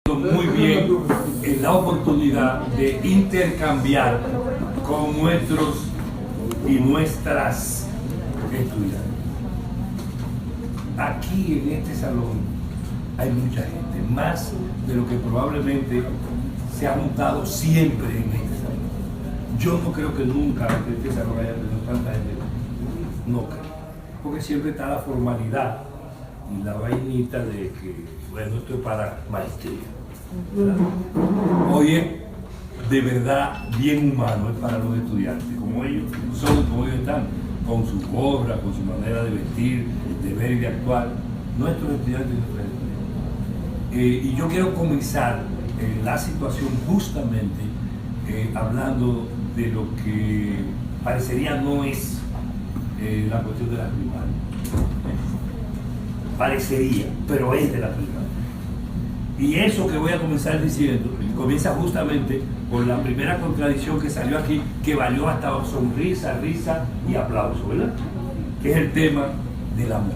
Muy bien en la oportunidad de intercambiar con nuestros y nuestras estudiantes. Aquí en este salón hay mucha gente, más de lo que probablemente se ha juntado siempre en este salón. Yo no creo que nunca este salón haya tenido tanta gente, no creo, porque siempre está la formalidad y la vainita de que, bueno, esto es para maestría. Hoy es de verdad bien humano, es para los estudiantes, como ellos son, como ellos están, con su gorra, con su manera de vestir, de ver y de actuar, nuestros estudiantes y nuestras estudiantes. Y yo quiero comenzar la situación justamente hablando de lo que parecería no es la cuestión de la primaria. Parecería, pero es de la primaria. Y eso que voy a comenzar diciendo comienza justamente por la primera contradicción que salió aquí, que valió hasta sonrisa, risa y aplauso, ¿verdad? Que es el tema de la mujer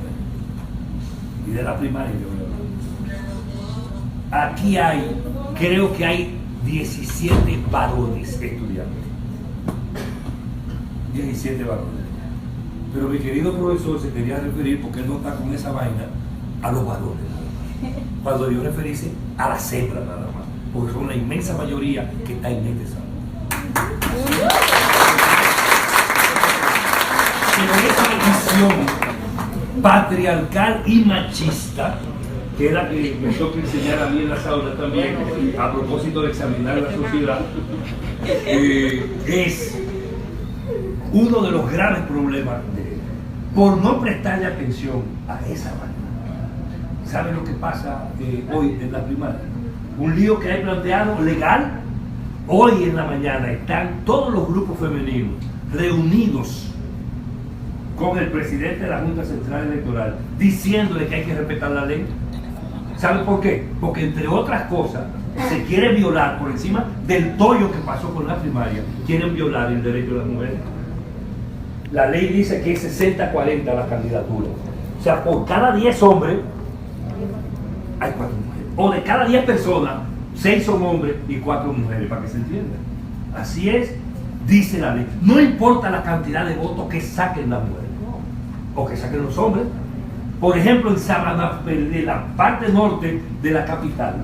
y de la primaria. Aquí creo que hay 17 varones estudiantes. 17 varones. Pero mi querido profesor se quería referir, porque él no está con esa vaina, a los varones. Cuando yo referirse a las hembras nada más, porque son la inmensa mayoría que está en este salón. Pero esa visión patriarcal y machista, que es la que me toca enseñar a mí en las aulas también, a propósito de examinar la sociedad, es uno de los graves problemas por no prestarle atención a esa vaina. ¿Saben lo que pasa hoy en la primaria? Un lío que hay planteado legal. Hoy en la mañana están todos los grupos femeninos reunidos con el presidente de la Junta Central Electoral diciéndole que hay que respetar la ley. ¿Saben por qué? Porque entre otras cosas se quiere violar, por encima del tollo que pasó con la primaria, quieren violar el derecho de las mujeres. La ley dice que es 60-40 la candidatura. O sea, por cada 10 hombres hay 4 mujeres. O de cada 10 personas, 6 son hombres y 4 mujeres, para que se entienda. Así es, dice la ley. No importa la cantidad de votos que saquen las mujeres o que saquen los hombres. Por ejemplo, en Sabana, en la parte norte de la capital,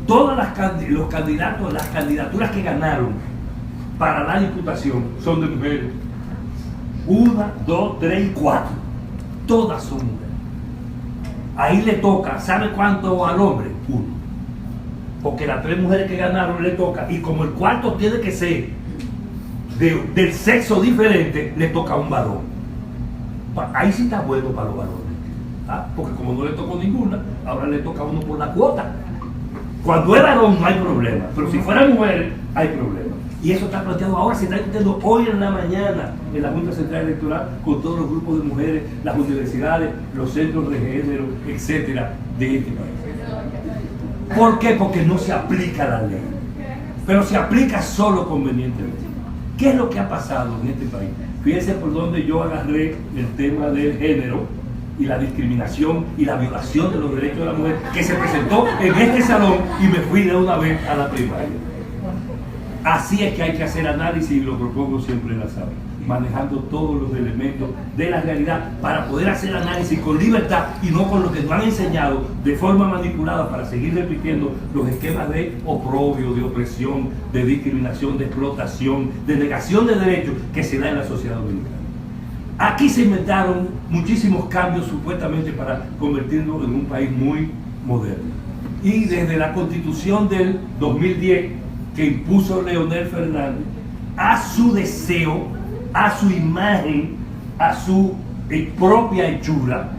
todos los candidatos, las candidaturas que ganaron para la diputación son de mujeres. 1, 2, 3 y 4. Todas son mujeres. Ahí le toca, ¿sabe cuánto al hombre? 1. Porque las 3 mujeres que ganaron le toca, y como el cuarto tiene que ser del sexo diferente, le toca a un varón. Ahí sí está bueno para los varones. ¿Ah? Porque como no le tocó ninguna, ahora le toca a uno por la cuota. Cuando es varón no hay problema, pero si fuera mujer hay problema. Y eso está planteado ahora, se está discutiendo hoy en la mañana en la Junta Central Electoral con todos los grupos de mujeres, las universidades, los centros de género, etcétera, de este país. ¿Por qué? Porque no se aplica la ley, pero se aplica solo convenientemente. ¿Qué es lo que ha pasado en este país? Fíjense por donde yo agarré el tema del género y la discriminación y la violación de los derechos de la mujer que se presentó en este salón, y me fui de una vez a la primaria. Así es que hay que hacer análisis, y lo propongo siempre en la sala, manejando todos los elementos de la realidad para poder hacer análisis con libertad y no con lo que nos han enseñado de forma manipulada para seguir repitiendo los esquemas de oprobio, de opresión, de discriminación, de explotación, de negación de derechos que se da en la sociedad dominicana. Aquí se inventaron muchísimos cambios supuestamente para convertirnos en un país muy moderno. Y desde la Constitución del 2010, que impuso Leonel Fernández, a su deseo, a su imagen, a su propia hechura,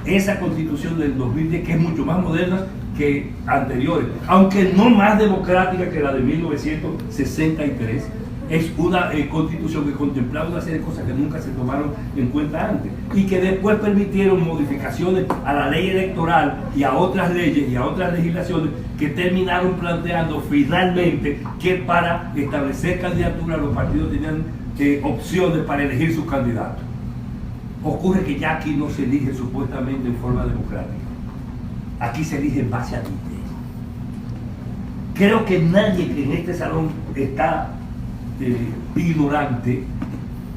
esa Constitución del 2010, que es mucho más moderna que anteriores, aunque no más democrática que la de 1963, es una Constitución que contemplaba una serie de cosas que nunca se tomaron en cuenta antes y que después permitieron modificaciones a la ley electoral y a otras leyes y a otras legislaciones que terminaron planteando finalmente que para establecer candidaturas los partidos tenían opciones para elegir sus candidatos. Ocurre que ya aquí no se elige supuestamente en forma democrática. aquí se elige en base a dinero. Creo que nadie que en este salón está ignorante,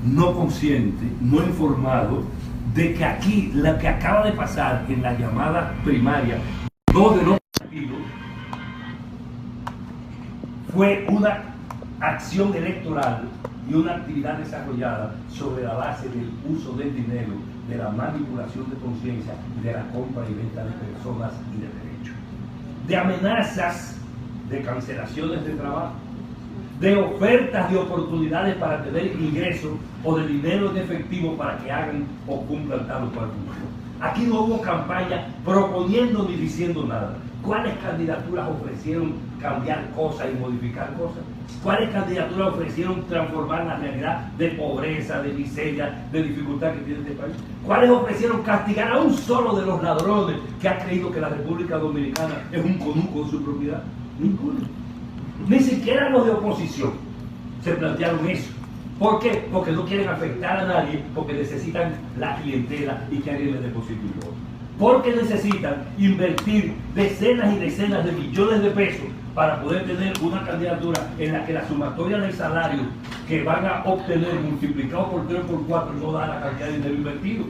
no consciente, no informado de que aquí lo que acaba de pasar en la llamada primaria, dos de los partidos, fue una acción electoral y una actividad desarrollada sobre la base del uso del dinero, de la manipulación de conciencia y de la compra y venta de personas y de derechos, de amenazas de cancelaciones de trabajo, de ofertas de oportunidades para tener ingresos o de dinero en efectivo para que hagan o cumplan tal o cual función. Aquí no hubo campaña proponiendo ni diciendo nada. ¿Cuáles candidaturas ofrecieron cambiar cosas y modificar cosas? ¿Cuáles candidaturas ofrecieron transformar la realidad de pobreza, de miseria, de dificultad que tiene este país? ¿Cuáles ofrecieron castigar a un solo de los ladrones que ha creído que la República Dominicana es un conuco de su propiedad? Ninguno. Ni siquiera los de oposición se plantearon eso. ¿Por qué? Porque no quieren afectar a nadie, porque necesitan la clientela y que alguien les deposite un voto. Porque necesitan invertir decenas y decenas de millones de pesos para poder tener una candidatura en la que la sumatoria del salario que van a obtener multiplicado por 3 o por 4 no da la cantidad de dinero invertido.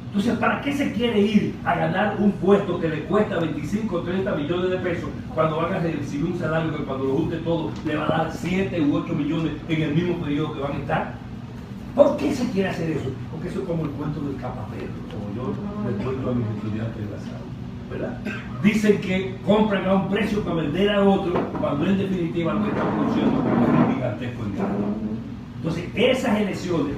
Entonces, ¿para qué se quiere ir a ganar un puesto que le cuesta 25 o 30 millones de pesos cuando van a recibir un salario que cuando lo junte todo le va a dar 7 u 8 millones en el mismo periodo que van a estar? ¿Por qué se quiere hacer eso? Porque eso es como el cuento del capaperro, como yo le cuento a mis estudiantes de la sala, ¿verdad? Dicen que compran a un precio para vender a otro, cuando en definitiva lo que están produciendo es un gigantesco engaño. Entonces, esas elecciones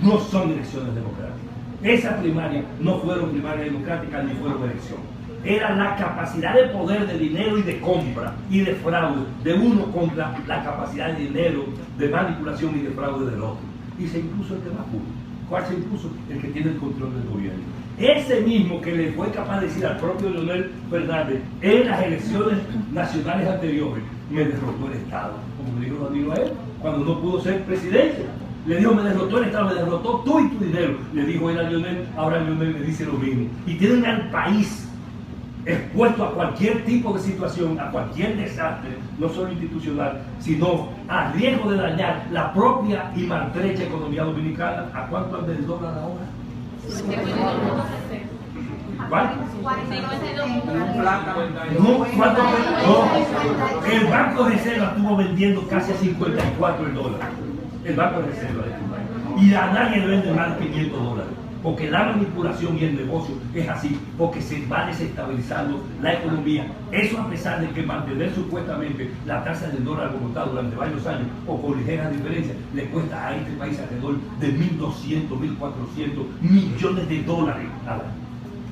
no son elecciones democráticas. Esas primarias no fueron primarias democráticas ni fueron elecciones. Era la capacidad de poder, de dinero y de compra y de fraude de uno contra la capacidad de dinero, de manipulación y de fraude del otro. Y se impuso el que más pudo. ¿Cuál se impuso? El que tiene el control del gobierno. Ese mismo que le fue capaz de decir al propio Leonel Fernández en las elecciones nacionales anteriores, me derrotó el Estado, como le dijo Danilo a él, cuando no pudo ser presidente. Le dijo, me derrotó el Estado, me derrotó tú y tu dinero. Le dijo él a Leonel, ahora Leonel le dice lo mismo. Y tienen al país expuesto a cualquier tipo de situación, a cualquier desastre, no solo institucional, sino a riesgo de dañar la propia y maltrecha economía dominicana. ¿A cuánto anda el dólar ahora? ¿Cuánto? No, ¿cuánto? No. El Banco de Reserva estuvo vendiendo casi a 54 el dólar. El Banco de Reserva de este país. Y a nadie le vende más de 500 dólares. Porque la manipulación y el negocio es así, porque se va desestabilizando la economía. Eso a pesar de que mantener supuestamente la tasa del dólar como está durante varios años o con ligeras diferencias le cuesta a este país alrededor de 1.200, 1.400 millones de dólares al año.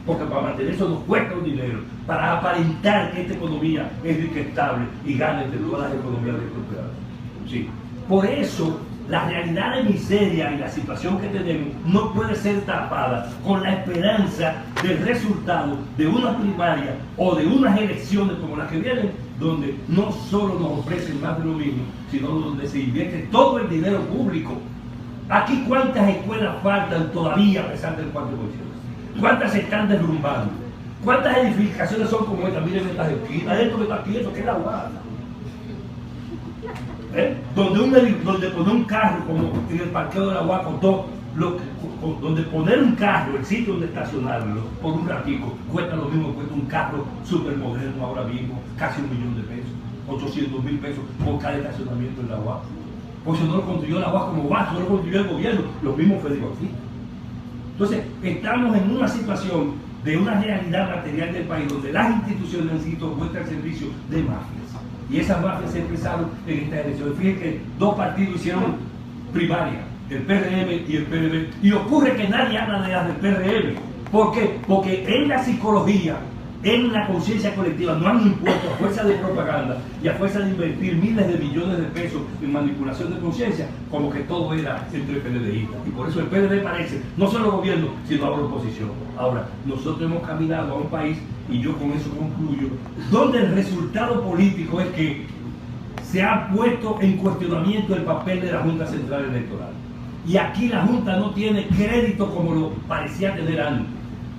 Porque para mantener eso nos cuesta un dinero, para aparentar que esta economía es rica, estable y gana entre todas las economías recuperadas. Sí. Por eso la realidad de miseria y la situación que tenemos no puede ser tapada con la esperanza del resultado de una primaria o de unas elecciones como las que vienen, donde no solo nos ofrecen más de lo mismo, sino donde se invierte todo el dinero público. Aquí, ¿cuántas escuelas faltan todavía a pesar del 4%? ¿Cuántas se están derrumbando? ¿Cuántas edificaciones son como estas? Miren estas esquinas, esto que está aquí, esto que es la guarda. Donde poner un carro, como en el parqueo de la UAS, donde poner un carro, el sitio donde estacionarlo, por un ratico, cuesta lo mismo que cuesta un carro súper moderno ahora mismo, casi $1 millón de pesos, 800.000 pesos por cada estacionamiento en la UAS. Pues eso no lo construyó la UAS como UAS, no lo construyó el gobierno, los mismos federalistas. Entonces, estamos en una situación de una realidad material del país donde las instituciones han sido puestas al servicio de mafias. Y esas mafias se empezaron en esta elección. Fíjense que dos partidos hicieron primaria, el PRM y el PRD. Y ocurre que nadie habla de las del PRM. ¿Por qué? Porque en la psicología, en la conciencia colectiva, no han impuesto a fuerza de propaganda y a fuerza de invertir miles de millones de pesos en manipulación de conciencia, como que todo era entre PLDistas. Y por eso el PLD parece no solo gobierno, sino ahora oposición. Ahora, nosotros hemos caminado a un país, y yo con eso concluyo, donde el resultado político es que se ha puesto en cuestionamiento el papel de la Junta Central Electoral. Y aquí la Junta no tiene crédito como lo parecía tener antes.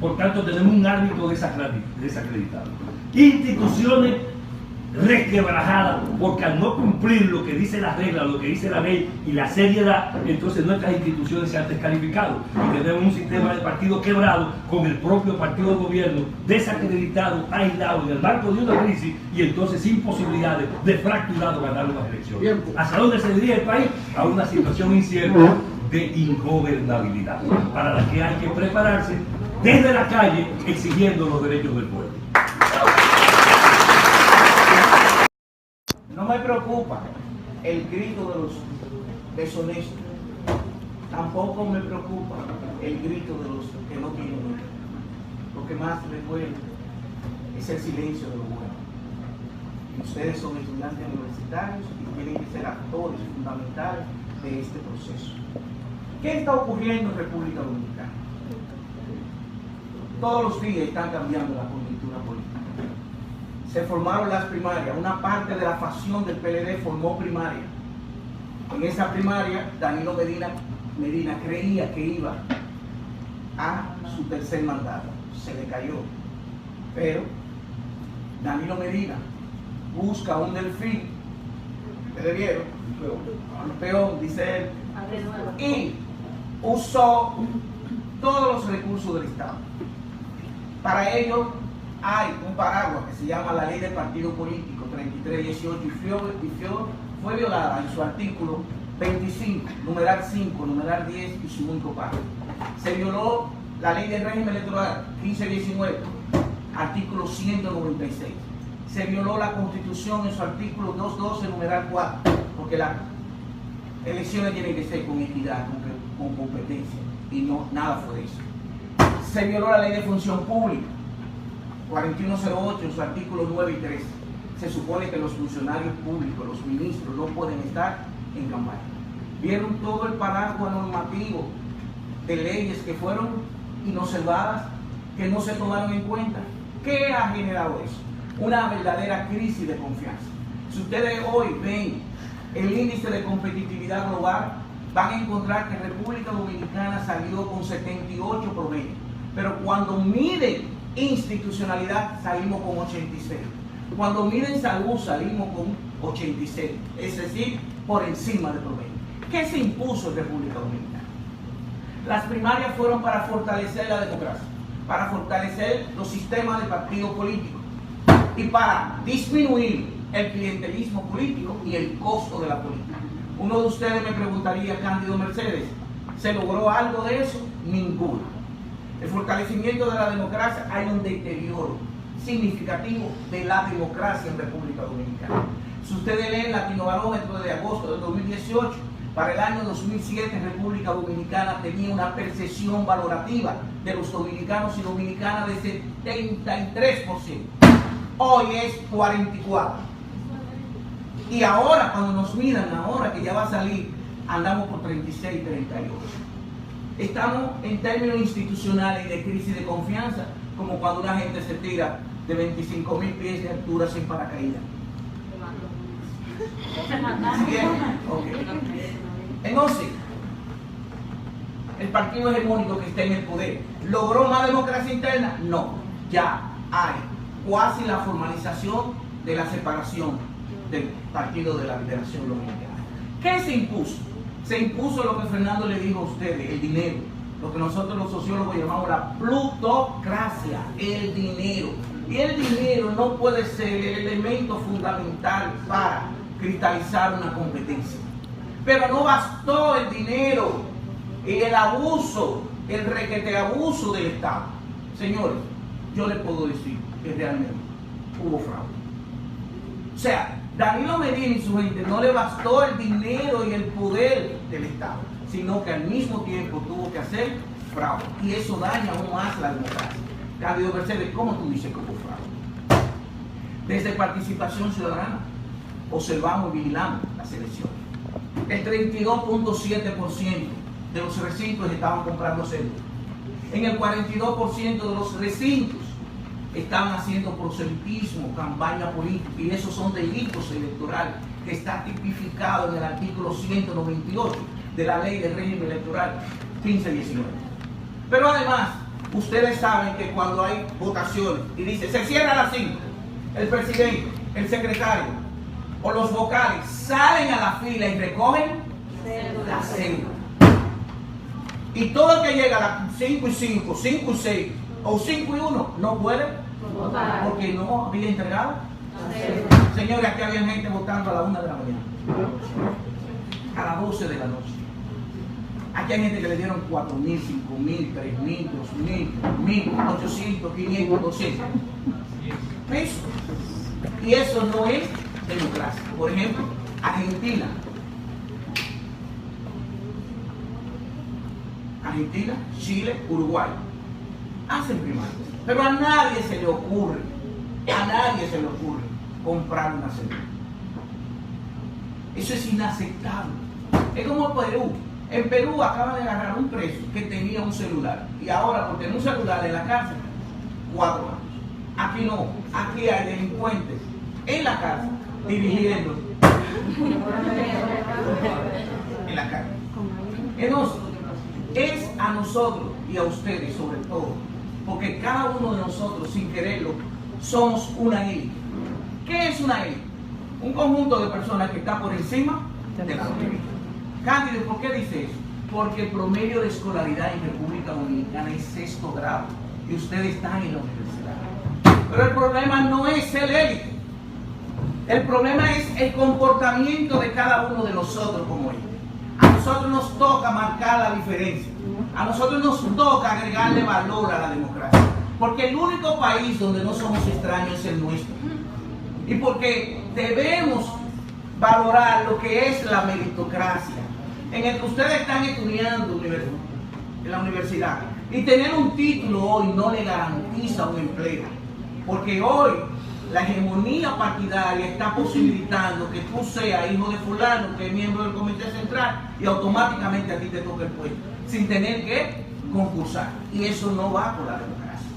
Por tanto, tenemos un árbitro desacreditado. instituciones resquebrajadas, porque al no cumplir lo que dice la regla, lo que dice la ley y la seriedad, entonces nuestras instituciones se han descalificado y tenemos un sistema de partido quebrado con el propio partido de gobierno desacreditado, aislado en el marco de una crisis y entonces sin posibilidades de fracturado ganar unas elecciones. ¿Hacia dónde se dirige el país? A una situación incierta de ingobernabilidad, para la que hay que prepararse desde la calle exigiendo los derechos del pueblo. No me preocupa el grito de los deshonestos, tampoco me preocupa el grito de los que no tienen oído. Lo que más me duele es el silencio de los buenos. Ustedes son estudiantes universitarios y tienen que ser actores fundamentales de este proceso. ¿Qué está ocurriendo en República Dominicana? Todos los días están cambiando la coyuntura política. Se formaron las primarias, una parte de la facción del PLD formó primaria. En esa primaria, Danilo Medina creía que iba a su tercer mandato. Se le cayó. Pero Danilo Medina busca un delfín, ¿ustedes vieron? Un peón, dice él, y usó todos los recursos del Estado. Para ello hay un paraguas que se llama la Ley del Partido Político 3318 y fue violada en su artículo 25, numeral 5, numeral 10 y su único párrafo. Se violó la Ley del Régimen Electoral 1519, artículo 196. Se violó la Constitución en su artículo 212, numeral 4, porque las elecciones tienen que ser con equidad, con competencia, y no, nada fue de eso. Se violó la Ley de Función Pública 4108 en su artículo 9 y 13. Se supone que los funcionarios públicos, los ministros, no pueden estar en campaña. Vieron todo el paraguas normativo de leyes que fueron inobservadas, que no se tomaron en cuenta. ¿Qué ha generado eso? Una verdadera crisis de confianza. Si ustedes hoy ven el índice de competitividad global, van a encontrar que República Dominicana salió con 78 promedio, pero cuando miden institucionalidad salimos con 86. Cuando miden salud salimos con 86, es decir, por encima del promedio. ¿Qué se impuso en República Dominicana? Las primarias fueron para fortalecer la democracia, para fortalecer los sistemas de partidos políticos y para disminuir el clientelismo político y el costo de la política. Uno de ustedes me preguntaría, Cándido Mercedes, ¿se logró algo de eso? Ninguno. El fortalecimiento de la democracia, hay un deterioro significativo de la democracia en República Dominicana. Si ustedes leen el Latinobarómetro de agosto del 2018, para el año 2007 República Dominicana tenía una percepción valorativa de los dominicanos y dominicanas de 73%. Hoy es 44%. Y ahora, cuando nos miran, ahora que ya va a salir, andamos por 36, 38. Estamos en términos institucionales y de crisis de confianza, como cuando una gente se tira de 25.000 pies de altura sin paracaídas. Okay. Entonces, el partido hegemónico que está en el poder, ¿logró más democracia interna? No, ya hay cuasi la formalización de la separación del Partido de la Liberación Dominicana. ¿Qué se impuso? Se impuso lo que Fernando le dijo a ustedes, el dinero, lo que nosotros los sociólogos llamamos la plutocracia, el dinero. Y el dinero no puede ser el elemento fundamental para cristalizar una competencia. Pero no bastó el dinero y el abuso, el requete abuso del Estado. Señores, yo les puedo decir que realmente hubo fraude. O sea, Danilo Medina y su gente no le bastó el dinero y el poder del Estado, sino que al mismo tiempo tuvo que hacer fraude. Y eso daña aún más la democracia. Cándido Mercedes, ¿cómo tú dices que hubo fraude? Desde Participación Ciudadana observamos y vigilamos las elecciones. El 32.7% de los recintos estaban comprando cédulas. En el 42% de los recintos estaban haciendo proselitismo, campaña política, y esos son delitos electorales que está tipificado en el artículo 198 de la Ley de Régimen Electoral 1519. Pero además, ustedes saben que cuando hay votaciones y dice se cierra a las 5, el presidente, el secretario o los vocales salen a la fila y recogen la cédula. Y todo el que llega a las 5 y 5, 5 y 6 o 5 y 1 no puede votar porque no había entregado. Señores, aquí había gente votando a la 1 de la mañana, a las 12 de la noche. Aquí hay gente que le dieron 4.000, 5.000, 3.000, 2.000, 1.800, 500, 200 pesos. Y eso no es democracia. Por ejemplo, Argentina, Chile, Uruguay hacen primarias, pero a nadie se le ocurre comprar una cédula. Eso es inaceptable. Es como Perú. En Perú acaban de agarrar un preso que tenía un celular y ahora por tener un celular en la cárcel 4 años. Aquí no, aquí hay delincuentes en la cárcel dirigiendo en la calle. Entonces, es a nosotros y a ustedes sobre todo, porque cada uno de nosotros sin quererlo somos una élite. ¿Qué es una élite? Un conjunto de personas que está por encima de la mayoría. Cándido, ¿por qué dice eso? Porque el promedio de escolaridad en República Dominicana es 6º grado y ustedes están en la universidad. Pero el problema no es el élite. El problema es el comportamiento de cada uno de nosotros como élite. A nosotros nos toca marcar la diferencia. A nosotros nos toca agregarle valor a la democracia. Porque el único país donde no somos extraños es el nuestro. Y porque debemos valorar lo que es la meritocracia, en el que ustedes están estudiando en la universidad. Y tener un título hoy no le garantiza un empleo. Porque hoy la hegemonía partidaria está posibilitando que tú seas hijo de fulano, que es miembro del comité central, y automáticamente a ti te toca el puesto, sin tener que concursar. Y eso no va con la democracia.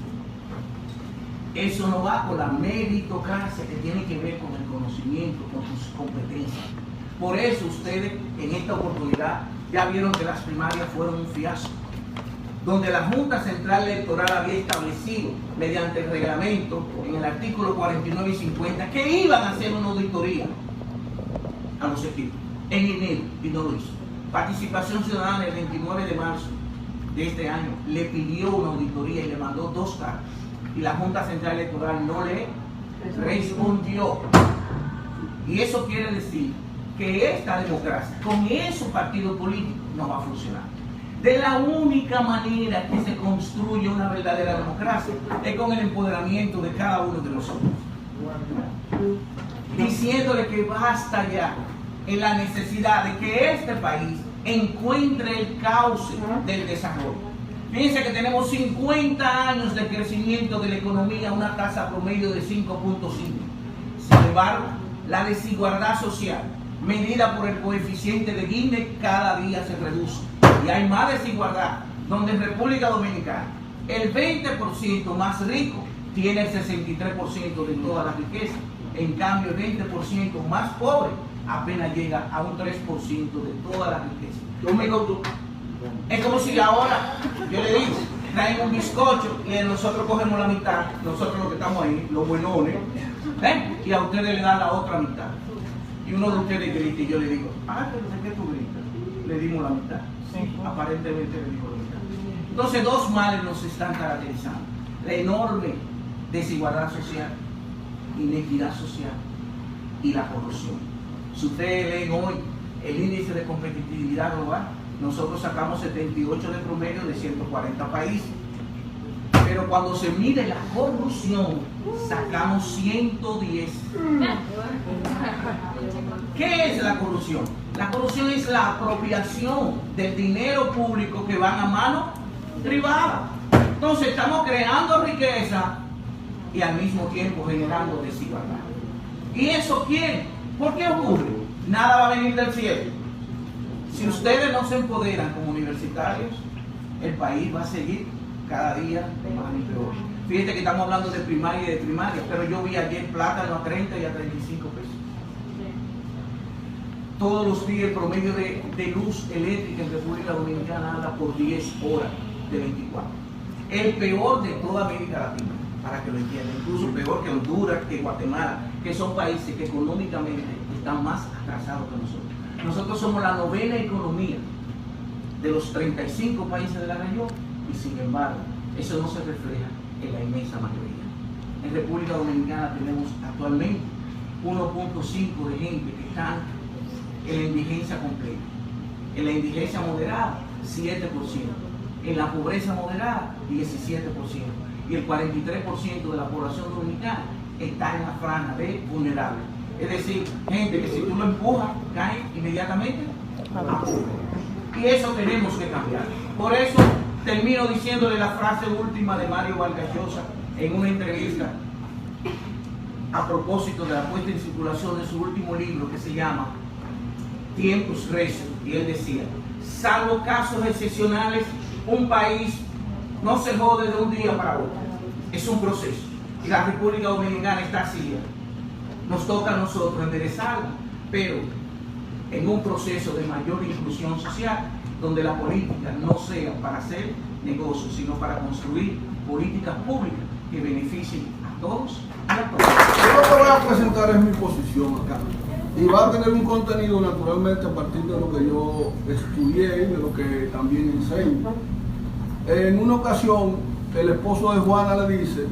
Eso no va con la meritocracia, que tiene que ver con el conocimiento, con tus competencias. Por eso ustedes en esta oportunidad ya vieron que las primarias fueron un fiasco, donde la Junta Central Electoral había establecido mediante el reglamento en el artículo 49 y 50 que iban a hacer una auditoría a los equipos en enero y no lo hizo. Participación Ciudadana el 29 de marzo de este año le pidió una auditoría y le mandó 2 cartas y la Junta Central Electoral no le respondió. Y eso quiere decir que esta democracia con esos partidos políticos no va a funcionar. De la única manera que se construye una verdadera democracia es con el empoderamiento de cada uno de nosotros. Diciéndole que basta ya en la necesidad de que este país encuentre el cauce del desarrollo. Fíjense que tenemos 50 años de crecimiento de la economía a una tasa promedio de 5.5. Sin embargo, la desigualdad social, medida por el coeficiente de Gini, cada día se reduce. Y hay más desigualdad, donde en República Dominicana el 20% más rico tiene el 63% de toda la riqueza. En cambio, el 20% más pobre apenas llega a un 3% de toda la riqueza. Es como si ahora, yo le digo, traen un bizcocho y nosotros cogemos la mitad, nosotros los que estamos ahí, los buenones, y a ustedes le dan la otra mitad. Y uno de ustedes grita y yo le digo, pero ¿de qué tú gritas? Le dimos la mitad. Sí, aparentemente le digo la mitad. Entonces, 2 males nos están caracterizando: la enorme desigualdad social, inequidad social y la corrupción. Si ustedes leen hoy el índice de competitividad global, nosotros sacamos 78 de promedio de 140 países. Pero cuando se mide la corrupción, sacamos 110. ¿Qué es la corrupción? La corrupción es la apropiación del dinero público que van a mano privada. Entonces estamos creando riqueza y al mismo tiempo generando desigualdad. ¿Y eso quién? ¿Por qué ocurre? Nada va a venir del cielo. Si ustedes no se empoderan como universitarios, el país va a seguir cada día más y peor. Fíjate que estamos hablando de primaria y de primaria, pero yo vi ayer plátano a 30 y a 35 pesos. Todos los días el promedio de luz eléctrica en República Dominicana anda por 10 horas de 24. El peor de toda América Latina. para que lo entiendan, incluso peor que Honduras, que Guatemala, que son países que económicamente están más atrasados que nosotros. Nosotros somos la 9ª economía de los 35 países de la región y sin embargo eso no se refleja en la inmensa mayoría. En República Dominicana tenemos actualmente 1.5 de gente que están en la indigencia completa, en la indigencia moderada 7%, en la pobreza moderada 17%, y el 43% de la población dominicana está en la franja de vulnerable. Es decir, gente que si tú lo empujas, cae inmediatamente a pobre. Y eso tenemos que cambiar. Por eso termino diciéndole la frase última de Mario Vargas Llosa en una entrevista a propósito de la puesta en circulación de su último libro que se llama Tiempus Recio. Y él decía: salvo casos excepcionales, un país no se jode de un día para otro. Es un proceso. Y la República Dominicana está así. Nos toca a nosotros enderezarla, pero en un proceso de mayor inclusión social, donde la política no sea para hacer negocios, sino para construir políticas públicas que beneficien a todos y a todas. Yo lo que voy a presentar es mi posición acá. Y va a tener un contenido naturalmente a partir de lo que yo estudié y de lo que también enseño. En una ocasión, el esposo de Juana le dice: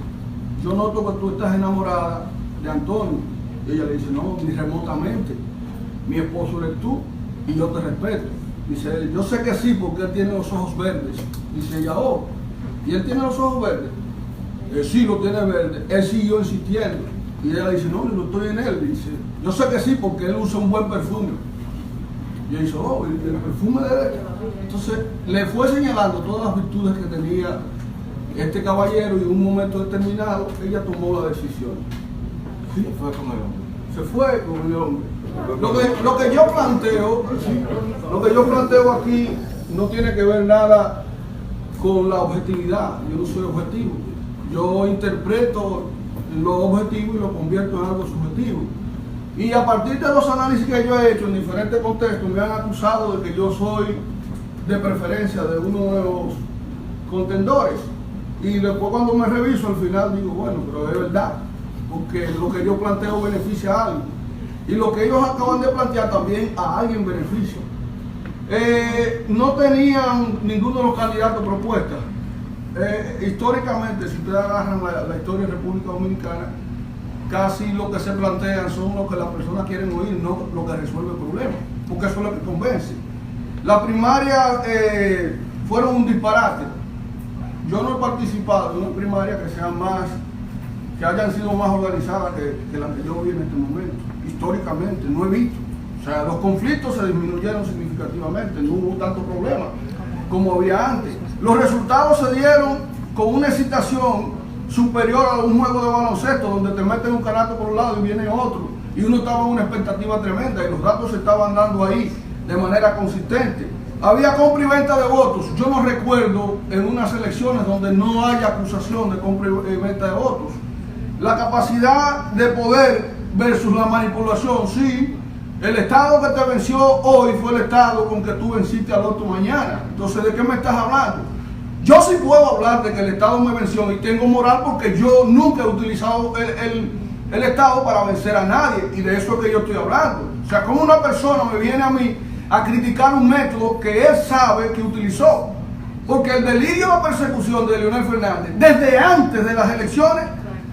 yo noto que tú estás enamorada de Antonio. Y ella le dice: no, ni remotamente. Mi esposo eres tú y yo te respeto. Dice él: yo sé que sí, porque él tiene los ojos verdes. Dice ella: oh, ¿y él tiene los ojos verdes? Sí, lo tiene verde. Él siguió insistiendo. Y ella dice: no, yo no estoy en él. Dice: yo sé que sí, porque él usa un buen perfume. Y ella dice: oh, el perfume de él. Entonces le fue señalando todas las virtudes que tenía este caballero, y en un momento determinado ella tomó la decisión. Sí, fue con el hombre. Se fue con el hombre. Lo que yo planteo aquí no tiene que ver nada con la objetividad. Yo no soy objetivo. Yo interpreto lo objetivo y lo convierto en algo subjetivo. Y a partir de los análisis que yo he hecho en diferentes contextos, me han acusado de que yo soy de preferencia de uno de los contendores. Y después, cuando me reviso, al final digo: bueno, pero es verdad, porque lo que yo planteo beneficia a alguien. Y lo que ellos acaban de plantear también a alguien beneficia. No tenían ninguno de los candidatos propuestas. Históricamente, si ustedes agarran la historia de República Dominicana, casi lo que se plantean son lo que las personas quieren oír, no lo que resuelve el problema, porque eso es lo que convence. Las primarias fueron un disparate. Yo no he participado en una primaria que hayan sido más organizadas que las que yo vi en este momento. Históricamente, no he visto. O sea, los conflictos se disminuyeron significativamente, no hubo tanto problema como había antes. Los resultados se dieron con una excitación superior a un juego de baloncesto, donde te meten un canasto por un lado y viene otro, y uno estaba en una expectativa tremenda, y los datos se estaban dando ahí de manera consistente. Había compra y venta de votos. Yo no recuerdo en unas elecciones donde no haya acusación de compra y venta de votos. La capacidad de poder versus la manipulación, sí. El Estado que te venció hoy fue el Estado con que tú venciste al otro mañana. Entonces, ¿de qué me estás hablando? Yo sí puedo hablar de que el Estado me venció y tengo moral, porque yo nunca he utilizado el Estado para vencer a nadie, y de eso es que yo estoy hablando. O sea, como una persona me viene a mí a criticar un método que él sabe que utilizó, porque el delirio de persecución de Leonel Fernández, desde antes de las elecciones,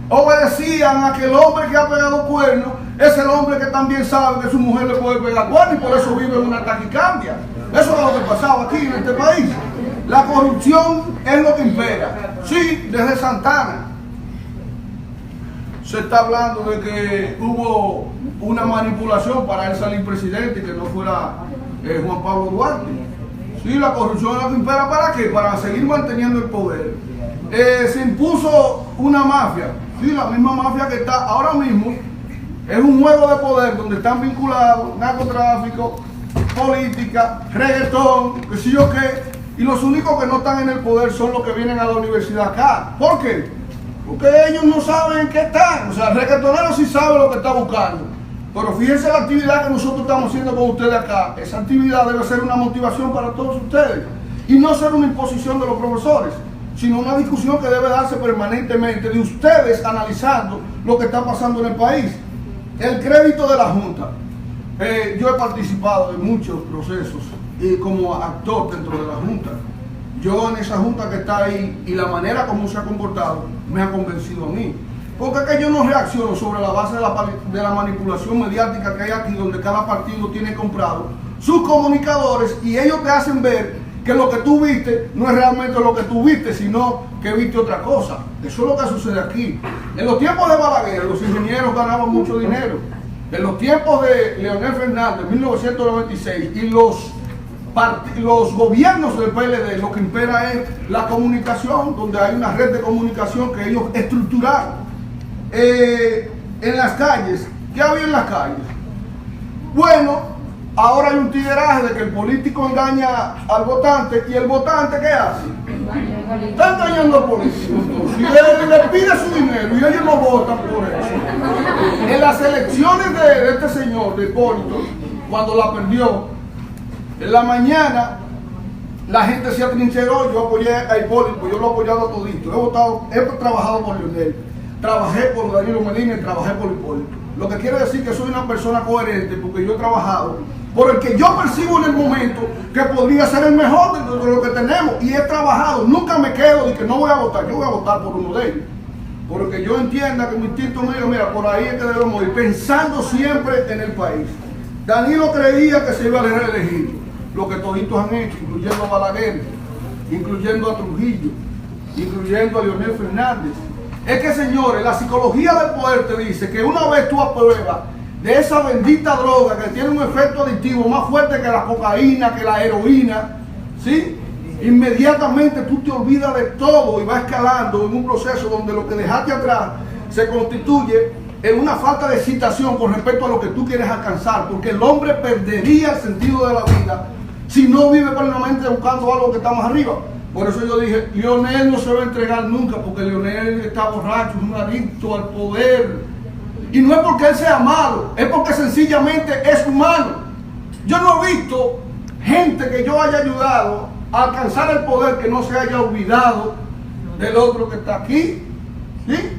obedecían a que el hombre que ha pegado cuernos es el hombre que también sabe que su mujer le puede pegar cuernos, y por eso vive en una taquicardia. Eso es lo que pasaba aquí en este país. La corrupción es lo que impera. Sí, desde Santana se está hablando de que hubo una manipulación para él salir presidente y que no fuera Juan Pablo Duarte. Sí, la corrupción es lo que impera. ¿Para qué? Para seguir manteniendo el poder. Se impuso una mafia. Sí, la misma mafia que está ahora mismo. Es un juego de poder donde están vinculados narcotráfico, política, reggaetón, qué sé yo qué. Y los únicos que no están en el poder son los que vienen a la universidad acá. ¿Por qué? Porque ellos no saben en qué están. O sea, el reggaetonero sí sabe lo que está buscando. Pero fíjense la actividad que nosotros estamos haciendo con ustedes acá. Esa actividad debe ser una motivación para todos ustedes y no ser una imposición de los profesores. sino una discusión que debe darse permanentemente de ustedes analizando lo que está pasando en el país. El crédito de la Junta. Yo he participado en muchos procesos y como actor dentro de la Junta. Yo en esa Junta que está ahí y la manera como se ha comportado me ha convencido a mí. Porque es que yo no reacciono sobre la base de la manipulación mediática que hay aquí, donde cada partido tiene comprado sus comunicadores y ellos te hacen ver que lo que tú viste no es realmente lo que tú viste, sino que viste otra cosa. Eso es lo que sucede aquí. En los tiempos de Balaguer, los ingenieros ganaban mucho dinero. En los tiempos de Leonel Fernández, 1996, y los gobiernos del PLD, lo que impera es la comunicación, donde hay una red de comunicación que ellos estructuraron. En las calles, ¿qué había en las calles? Bueno, ahora hay un tigueraje de que el político engaña al votante y el votante ¿qué hace? Está engañando al político, entonces, y le pide su dinero y ellos no votan por eso. En las elecciones de este señor, de Hipólito, cuando la perdió, en la mañana la gente se atrincheró, yo apoyé a Hipólito, yo lo he apoyado a todito, he trabajado por Leonel, trabajé por Danilo Medina y trabajé por Hipólito. Lo que quiere decir que soy una persona coherente porque yo he trabajado por el que yo percibo en el momento que podría ser el mejor de lo que tenemos y he trabajado, nunca me quedo de que no voy a votar, yo voy a votar por uno de ellos. Porque yo entienda que mi instinto me diga, mira, por ahí es que debemos ir, pensando siempre en el país. Danilo creía que se iba a reelegir, lo que toditos han hecho, incluyendo a Balaguer, incluyendo a Trujillo, incluyendo a Leonel Fernández. Es que, señores, la psicología del poder te dice que una vez tú apruebas de esa bendita droga que tiene un efecto adictivo más fuerte que la cocaína, que la heroína, ¿sí? Inmediatamente tú te olvidas de todo y vas escalando en un proceso donde lo que dejaste atrás se constituye en una falta de excitación con respecto a lo que tú quieres alcanzar, porque el hombre perdería el sentido de la vida si no vive plenamente buscando algo que está más arriba. Por eso yo dije, Leonel no se va a entregar nunca, porque Leonel está borracho, es un adicto al poder. Y no es porque él sea malo, es porque sencillamente es humano. Yo no he visto gente que yo haya ayudado a alcanzar el poder que no se haya olvidado del otro que está aquí. ¿Sí?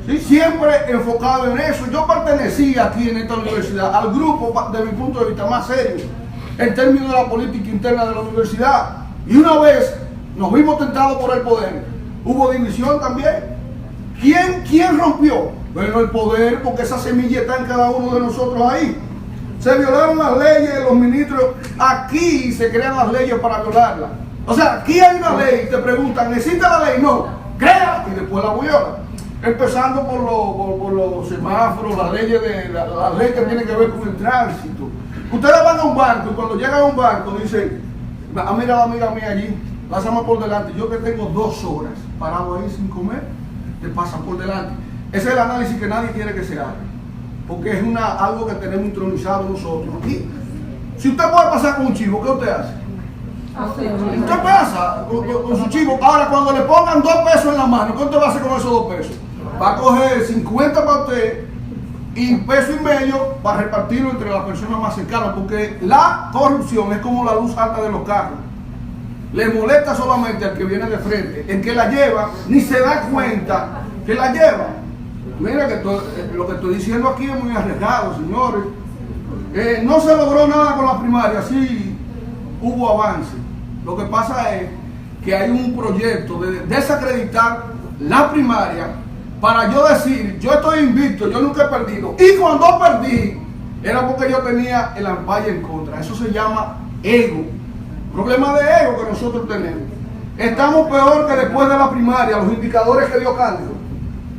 ¿Sí? Siempre enfocado en eso. Yo pertenecía aquí en esta universidad al grupo, de mi punto de vista, más serio en términos de la política interna de la universidad. Y una vez nos vimos tentados por el poder, hubo división también. ¿Quién rompió? Bueno, el poder, porque esa semilla está en cada uno de nosotros ahí. Se violaron las leyes de los ministros. Aquí se crean las leyes para violarlas. O sea, aquí hay una ley, te preguntan, ¿necesita la ley? No, crea y después la viola. Empezando por los semáforos, las leyes la ley que tiene que ver con el tránsito. Ustedes van a un banco y cuando llegan a un banco dicen, mira la amiga mía allí, pásame por delante. Yo que tengo 2 horas parado ahí sin comer, te pasan por delante. Ese es el análisis que nadie quiere que se haga, porque es algo que tenemos intronizado nosotros. Y si usted puede pasar con un chivo, ¿qué usted hace? Usted pasa con su chivo. Ahora, cuando le pongan 2 pesos en la mano, ¿qué usted va a hacer con esos 2 pesos? Va a coger 50 para usted y $1.50 pesos para repartirlo entre las personas más cercanas, porque la corrupción es como la luz alta de los carros. Le molesta solamente al que viene de frente. El que la lleva ni se da cuenta que la lleva. Mira que lo que estoy diciendo aquí es muy arriesgado, señores. No se logró nada con la primaria, sí hubo avance. Lo que pasa es que hay un proyecto de desacreditar la primaria para yo decir, yo estoy invicto, yo nunca he perdido. Y cuando perdí, era porque yo tenía el ampalla en contra. Eso se llama ego. Problema de ego que nosotros tenemos. Estamos peor que después de la primaria, los indicadores que dio Cándido.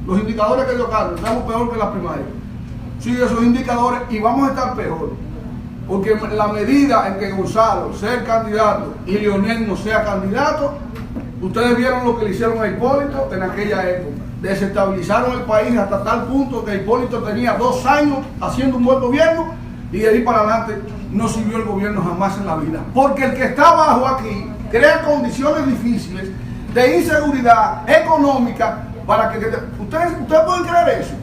Los indicadores que dio Cándido, estamos peor que la primaria. Sí, esos indicadores, y vamos a estar peor. Porque la medida en que Gonzalo sea el candidato y Leonel no sea candidato, ustedes vieron lo que le hicieron a Hipólito en aquella época. Desestabilizaron el país hasta tal punto que Hipólito tenía 2 años haciendo un buen gobierno y de ahí para adelante no sirvió el gobierno jamás en la vida. Porque el que está abajo aquí crea condiciones difíciles de inseguridad económica para que ustedes pueden creer eso.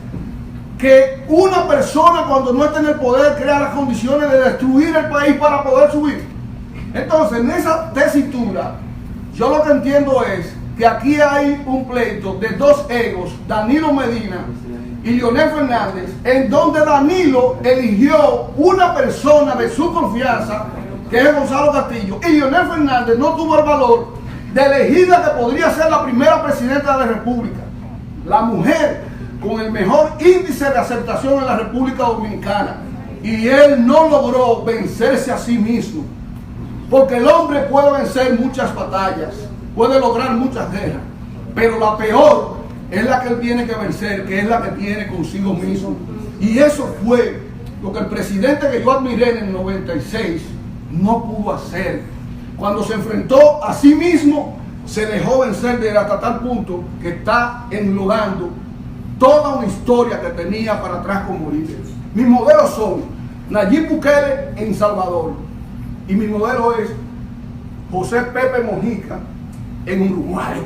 Que una persona cuando no está en el poder crea las condiciones de destruir el país para poder subir. Entonces, en esa tesitura, yo lo que entiendo es que aquí hay un pleito de dos egos, Danilo Medina y Leonel Fernández, en donde Danilo eligió una persona de su confianza, que es Gonzalo Castillo, y Leonel Fernández no tuvo el valor de elegir la que podría ser la primera presidenta de la República, la mujer con el mejor índice de aceptación en la República Dominicana, y él no logró vencerse a sí mismo, porque el hombre puede vencer muchas batallas, puede lograr muchas guerras, pero la peor es la que él tiene que vencer, que es la que tiene consigo mismo. Y eso fue lo que el presidente que yo admiré en el 96 no pudo hacer. Cuando se enfrentó a sí mismo, se dejó vencer de él hasta tal punto que está enlodando toda una historia que tenía para atrás como líder. Mis modelos son Nayib Bukele en Salvador, y mi modelo es José Pepe Mojica en Uruguay.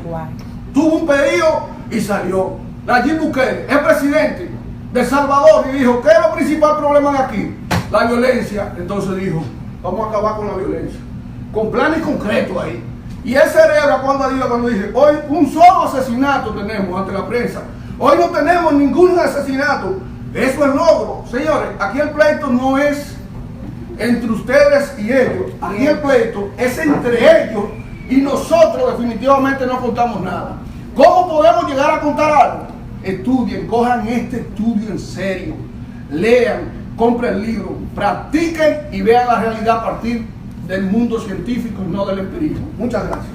Tuvo un periodo y salió. Nayib Bukele es presidente de Salvador y dijo, ¿qué es lo principal problema de aquí? La violencia. Entonces dijo, vamos a acabar con la violencia, con planes concretos ahí. Y él celebra cuando dice, hoy un solo asesinato tenemos ante la prensa, hoy no tenemos ningún asesinato. Eso es logro. Señores, aquí el pleito no es entre ustedes y ellos, aquí el pleito es entre ellos y nosotros definitivamente no contamos nada. ¿Cómo podemos llegar a contar algo? Estudien, cojan este estudio en serio, lean, compren libros, practiquen y vean la realidad a partir del mundo científico y no del empirismo. Muchas gracias.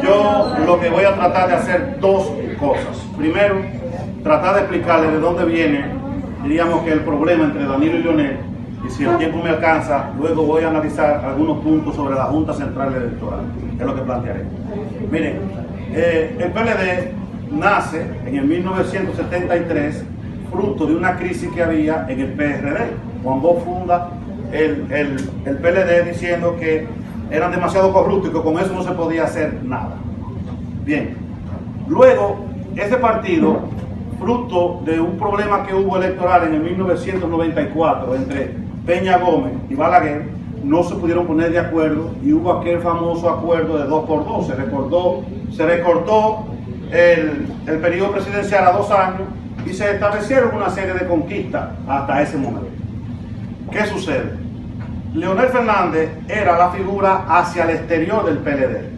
Yo lo que voy a tratar de hacer dos cosas. Primero, tratar de explicarle de dónde viene, diríamos que el problema entre Danilo y Leonel, y si el tiempo me alcanza, luego voy a analizar algunos puntos sobre la Junta Central Electoral, que es lo que plantearé. Miren, el PLD nace en el 1973, fruto de una crisis que había en el PRD. Juan Bosch funda el PLD diciendo que eran demasiado corruptos y que con eso no se podía hacer nada. Bien, luego ese partido, fruto de un problema que hubo electoral en el 1994 entre Peña Gómez y Balaguer, no se pudieron poner de acuerdo y hubo aquel famoso acuerdo de 2x2. Se recortó el periodo presidencial a 2 años y se establecieron una serie de conquistas hasta ese momento. ¿Qué sucede? Leonel Fernández era la figura hacia el exterior del PLD,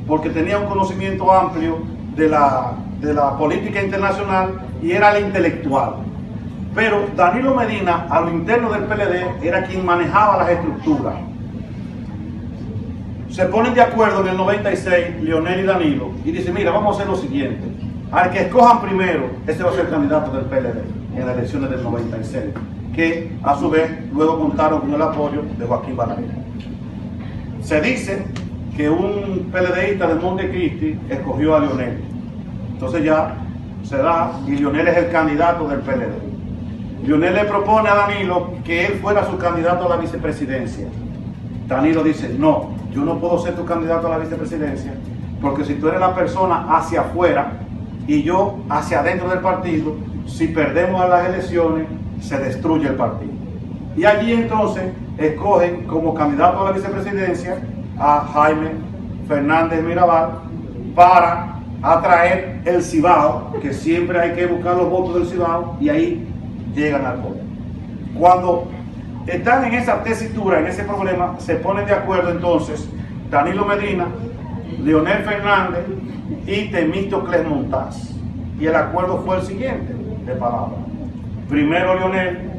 porque tenía un conocimiento amplio de la política internacional y era el intelectual. Pero Danilo Medina, a lo interno del PLD, era quien manejaba las estructuras. Se ponen de acuerdo en el 96, Leonel y Danilo, y dicen, mira, vamos a hacer lo siguiente. Al que escojan primero, ese va a ser el candidato del PLD en las elecciones del 96, que a su vez luego contaron con el apoyo de Joaquín Balaguer. Se dice que un PLDista de Montecristi escogió a Leonel. Entonces ya se da, y Leonel es el candidato del PLD. Leonel le propone a Danilo que él fuera su candidato a la vicepresidencia. Danilo dice, no, yo no puedo ser tu candidato a la vicepresidencia, porque si tú eres la persona hacia afuera y yo hacia adentro del partido, si perdemos las elecciones, se destruye el partido. Y allí entonces escogen como candidato a la vicepresidencia a Jaime Fernández Mirabal para atraer el Cibao, que siempre hay que buscar los votos del Cibao, y ahí llegan al poder. Cuando están en esa tesitura, en ese problema, se ponen de acuerdo entonces Danilo Medina, Leonel Fernández y Temístocles Montaz. Y el acuerdo fue el siguiente, de palabra. Primero Leonel,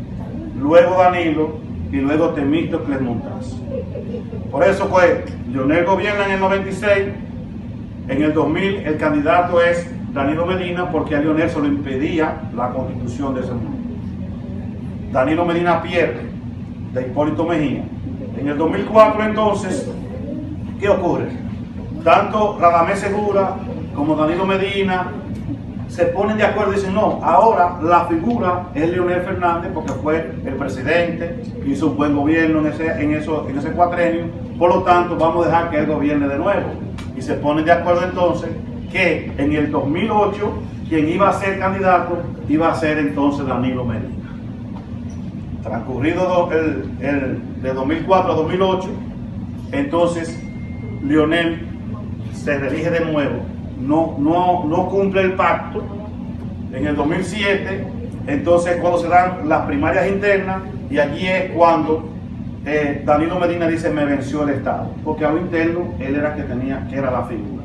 luego Danilo y luego Temístocles Montaz. Por eso pues, Leonel gobierna en el 96, en el 2000 el candidato es Danilo Medina, porque a Leonel se lo impedía la constitución de ese momento. Danilo Medina pierde de Hipólito Mejía. En el 2004 entonces, ¿qué ocurre? Tanto Radamés Segura como Danilo Medina se ponen de acuerdo y dicen, no, ahora la figura es Leonel Fernández porque fue el presidente, hizo un buen gobierno en ese cuatrenio, por lo tanto vamos a dejar que él gobierne de nuevo. Y se ponen de acuerdo entonces que en el 2008 quien iba a ser candidato iba a ser entonces Danilo Medina. Transcurrido de 2004 a 2008, entonces Leonel se reelige de nuevo, no cumple el pacto. En el 2007, entonces cuando se dan las primarias internas, y allí es cuando Danilo Medina dice: me venció el Estado, porque a lo interno él era que era la figura.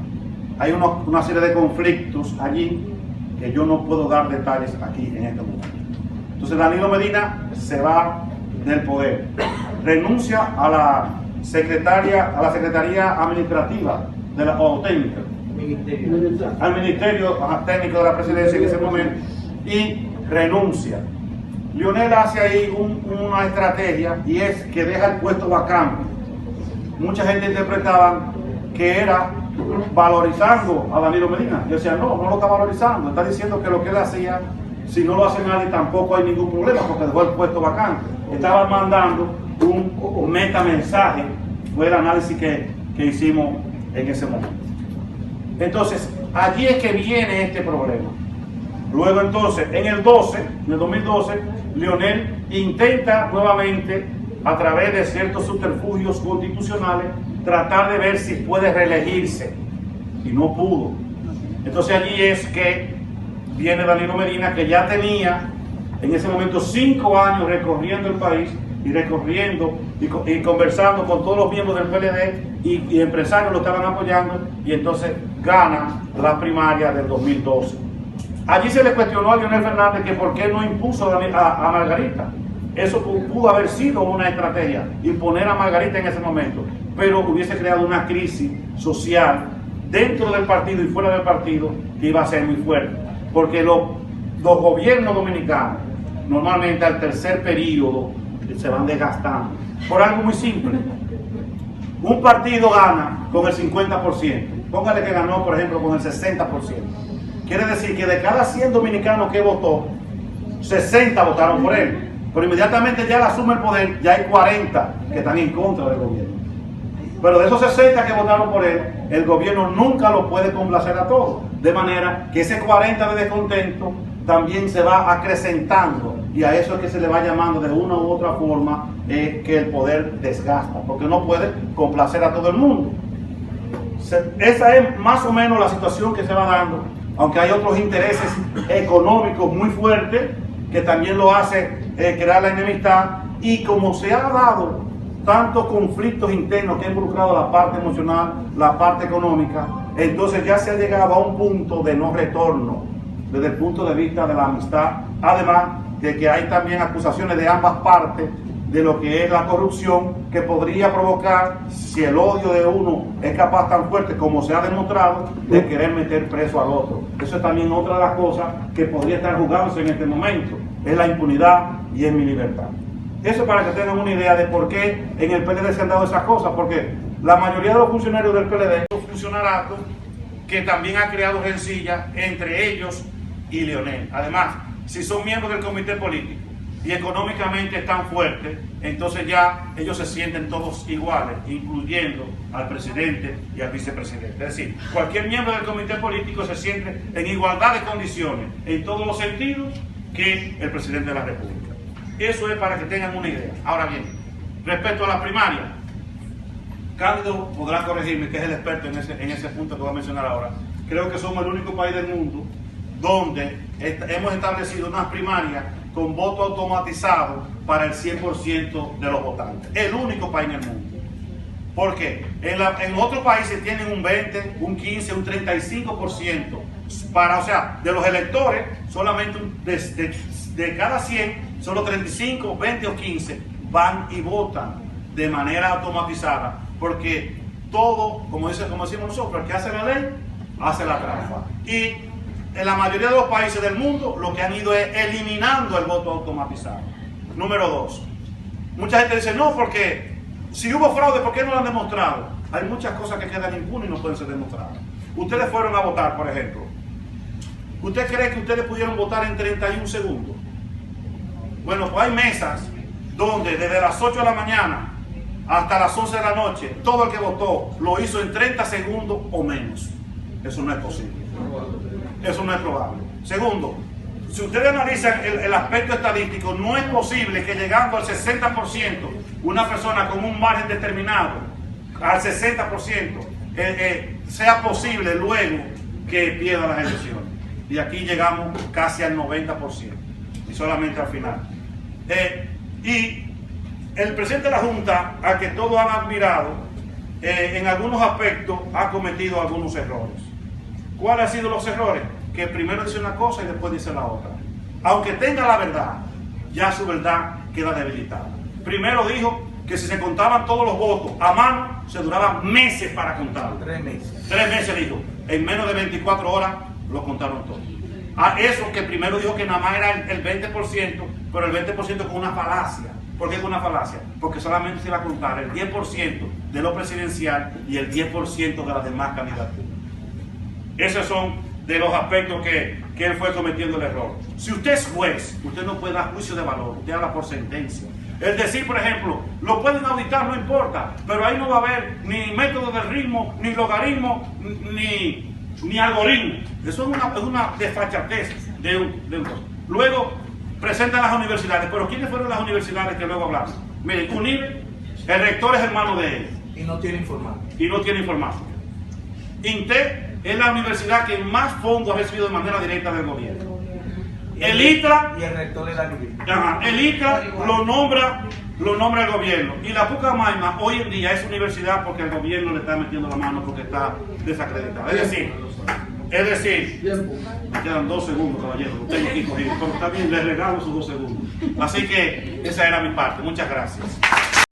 Hay una serie de conflictos allí que yo no puedo dar detalles aquí en este momento. Entonces Danilo Medina se va del poder, renuncia a la Secretaría Administrativa o técnica, al Ministerio Técnico de la Presidencia en ese momento, y renuncia. Leonel hace ahí una estrategia, y es que deja el puesto vacante. Mucha gente interpretaba que era valorizando a Danilo Medina. Yo decía: no lo está valorizando, está diciendo que lo que él hacía, si no lo hace nadie tampoco hay ningún problema, porque dejó el puesto vacante. Estaba mandando un metamensaje, fue el análisis que hicimos en ese momento. Entonces, allí es que viene este problema. Luego entonces, en el 2012, Leonel intenta nuevamente, a través de ciertos subterfugios constitucionales, tratar de ver si puede reelegirse, y no pudo. Entonces allí es que viene Danilo Medina, que ya tenía en ese momento 5 años recorriendo el país, y recorriendo y conversando con todos los miembros del PLD, y empresarios lo estaban apoyando, y entonces gana la primaria del 2012. Allí se le cuestionó a Leonel Fernández que por qué no impuso a Margarita. Eso pudo haber sido una estrategia, imponer a Margarita en ese momento, pero hubiese creado una crisis social dentro del partido y fuera del partido que iba a ser muy fuerte, porque los gobiernos dominicanos normalmente al tercer periodo se van desgastando, por algo muy simple. Un partido gana con el 50%, póngale que ganó por ejemplo con el 60%, quiere decir que de cada 100 dominicanos que votó, 60 votaron por él, pero inmediatamente ya él asume el poder, ya hay 40 que están en contra del gobierno. Pero de esos 60 que votaron por él, el gobierno nunca lo puede complacer a todos, de manera que ese 40 de descontento también se va acrecentando, y a eso es que se le va llamando de una u otra forma que el poder desgasta, porque no puede complacer a todo el mundo. Esa es más o menos la situación que se va dando, aunque hay otros intereses económicos muy fuertes que también lo hace crear la enemistad, y como se ha dado tantos conflictos internos que han involucrado la parte emocional, la parte económica, entonces ya se ha llegado a un punto de no retorno desde el punto de vista de la amistad, además de que hay también acusaciones de ambas partes de lo que es la corrupción, que podría provocar, si el odio de uno es capaz tan fuerte como se ha demostrado, de querer meter preso al otro. Eso es también otra de las cosas que podría estar jugándose en este momento, es la impunidad y es mi libertad. Eso para que tengan una idea de por qué en el PLD se han dado esas cosas, porque la mayoría de los funcionarios del PLD son funcionarios que también ha creado rencilla entre ellos y Leonel. Además, si son miembros del comité político y económicamente están fuertes, entonces ya ellos se sienten todos iguales, incluyendo al presidente y al vicepresidente. Es decir, cualquier miembro del comité político se siente en igualdad de condiciones, en todos los sentidos, que el presidente de la República. Eso es para que tengan una idea. Ahora bien, respecto a la primaria, Cándido podrá corregirme, que es el experto en ese punto que voy a mencionar ahora. Creo que somos el único país del mundo donde hemos establecido unas primarias con voto automatizado para el 100% de los votantes. El único país en el mundo. ¿Por qué? En otros países tienen un 20, un 15, un 35% para, o sea, de los electores, solamente de cada 100, solo 35, 20 o 15 van y votan de manera automatizada, porque todo, como decimos nosotros, el que hace la ley, hace la trampa. Y en la mayoría de los países del mundo lo que han ido es eliminando el voto automatizado. Número 2. Mucha gente dice, no, porque si hubo fraude, ¿por qué no lo han demostrado? Hay muchas cosas que quedan impunes y no pueden ser demostradas. Ustedes fueron a votar, por ejemplo. ¿Usted cree que ustedes pudieron votar en 31 segundos? Bueno, pues hay mesas donde desde las 8 de la mañana hasta las 11 de la noche, todo el que votó lo hizo en 30 segundos o menos. Eso no es posible. Eso no es probable. Segundo, si ustedes analizan el aspecto estadístico, no es posible que llegando al 60%, una persona con un margen determinado, al 60%, sea posible luego que pierda las elecciones. Y aquí llegamos casi al 90%, y solamente al final. Y el presidente de la Junta, a que todos han admirado, en algunos aspectos ha cometido algunos errores. ¿Cuáles han sido los errores? Que primero dice una cosa y después dice la otra. Aunque tenga la verdad, ya su verdad queda debilitada. Primero dijo que si se contaban todos los votos a mano, se duraban meses para contarlo. 3 meses. 3 meses dijo. En menos de 24 horas lo contaron todos. A eso que primero dijo que nada más era el 20%, pero el 20% con una falacia. ¿Por qué con una falacia? Porque solamente se iba a contar el 10% de lo presidencial y el 10% de las demás candidaturas. Esos son de los aspectos que él fue cometiendo el error. Si usted es juez, usted no puede dar juicio de valor, usted habla por sentencia. Es decir, por ejemplo, lo pueden auditar, no importa, pero ahí no va a haber ni método de ritmo, ni logaritmo, ni algoritmo. Eso es una desfachatez de un. Luego presentan las universidades, pero ¿quiénes fueron las universidades que luego hablaron? Miren, UNIBE, el rector es hermano de él. Y no tiene informática. Y no tiene informática. INTE es la universidad que más fondos ha recibido de manera directa del gobierno. El ITRA, y el rector le da libre. el ITRA lo nombra el gobierno. Y la Pucamaima hoy en día es universidad porque el gobierno le está metiendo la mano porque está desacreditada. Es decir, me quedan 2 segundos, caballero, lo tengo aquí cogido, pero está bien, le regalo esos 2 segundos. Así que esa era mi parte. Muchas gracias.